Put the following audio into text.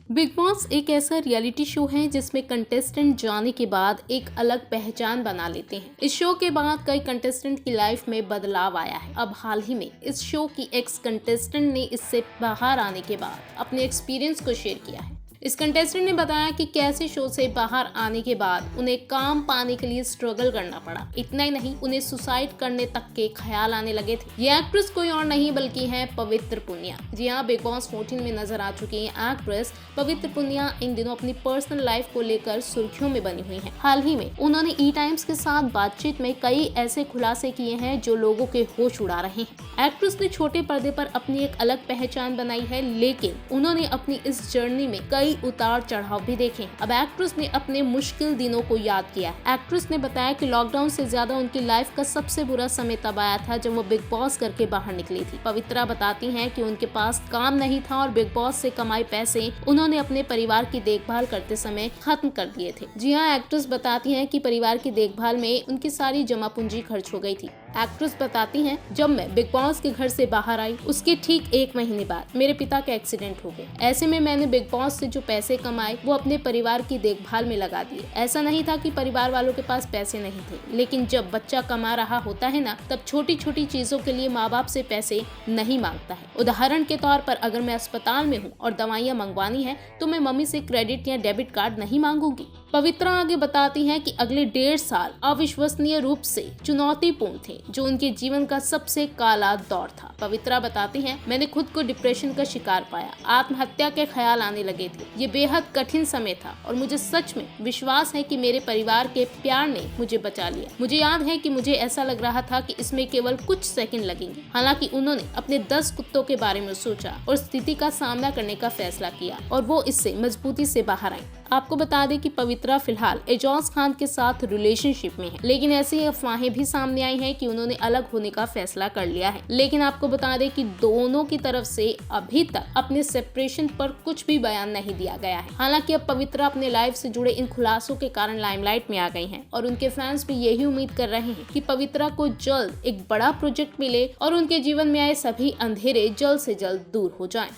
Big boss एक ऐसा reality show है जिसमें कंटेस्टेंट जाने के बाद एक अलग पहचान बना लेते हैं। इस शो के बाद कई कंटेस्टेंट की लाइफ में बदलाव आया है। अब हाल ही में इस शो की एक्स कंटेस्टेंट ने इससे बाहर आने के बाद अपने एक्सपीरियंस को शेयर किया है। इस कंटेस्टेंट ने बताया कि कैसे शो से बाहर आने के बाद उन्हें काम पाने के लिए स्ट्रगल करना पड़ा। इतना ही नहीं, उन्हें सुसाइड करने तक के ख्याल आने लगे थे। ये एक्ट्रेस कोई और नहीं बल्कि है पवित्र पुनिया। जी हाँ, बिग बॉस 14 में नजर आ चुकी है एक्ट्रेस पवित्र पुनिया इन दिनों अपनी पर्सनल लाइफ को लेकर सुर्खियों में बनी हुई है। हाल ही में उन्होंने ई टाइम्स के साथ बातचीत में कई ऐसे खुलासे किए हैं जो लोगों के होश उड़ा रहे हैं। एक्ट्रेस ने छोटे पर्दे पर अपनी एक अलग पहचान बनाई है, लेकिन उन्होंने अपनी इस जर्नी में कई उतार चढ़ाव भी देखे। अब एक्ट्रेस ने अपने मुश्किल दिनों को याद किया। एक्ट्रेस ने बताया कि लॉकडाउन से ज्यादा उनकी लाइफ का सबसे बुरा समय तब आया था जब वो बिग बॉस करके बाहर निकली थी। पवित्रा बताती हैं कि उनके पास काम नहीं था और बिग बॉस से कमाए पैसे उन्होंने अपने परिवार की देखभाल करते समय खत्म कर दिए थे। जी हाँ, एक्ट्रेस बताती हैं कि परिवार की देखभाल में उनकी सारी जमा पूंजी खर्च हो गई थी। एक्ट्रेस बताती हैं, जब मैं बिग बॉस के घर से बाहर आई उसके ठीक 1 महीने बाद मेरे पिता का एक्सीडेंट हो गया। ऐसे में मैंने बिग बॉस से जो पैसे कमाए वो अपने परिवार की देखभाल में लगा दिए। ऐसा नहीं था कि परिवार वालों के पास पैसे नहीं थे, लेकिन जब बच्चा कमा रहा होता है ना, तब छोटी छोटी चीजों के लिए माँ बाप से पैसे नहीं मांगता है। उदाहरण के तौर पर अगर मैं अस्पताल में हूँ और दवाइयाँ मंगवानी है तो मैं मम्मी से क्रेडिट या डेबिट कार्ड नहीं मांगूंगी। पवित्रा आगे बताती हैं कि अगले 1.5 साल अविश्वसनीय रूप से चुनौतीपूर्ण थे, जो उनके जीवन का सबसे काला दौर था। पवित्रा बताती हैं, मैंने खुद को डिप्रेशन का शिकार पाया, आत्महत्या के ख्याल आने लगे थे। ये बेहद कठिन समय था और मुझे सच में विश्वास है कि मेरे परिवार के प्यार ने मुझे बचा लिया। मुझे याद है कि मुझे ऐसा लग रहा था कि इसमें केवल कुछ सेकंड लगेंगे। हालांकि उन्होंने अपने 10 कुत्तों के बारे में सोचा और स्थिति का सामना करने का फैसला किया और वो इससे मजबूती से बाहर आई। आपको बता दें कि पवित्रा फिलहाल एजाज खान के साथ रिलेशनशिप में है, लेकिन ऐसी अफवाहें भी सामने आई हैं कि उन्होंने अलग होने का फैसला कर लिया है। लेकिन आपको बता दें कि दोनों की तरफ से अभी तक अपने सेपरेशन पर कुछ भी बयान नहीं दिया गया है। हालांकि अब पवित्रा अपने लाइफ से जुड़े इन खुलासों के कारण लाइमलाइट में आ गई हैं और उनके फैंस भी यही उम्मीद कर रहे हैं कि पवित्रा को जल्द एक बड़ा प्रोजेक्ट मिले और उनके जीवन में आए सभी अंधेरे जल्द से जल्द दूर हो जाएं।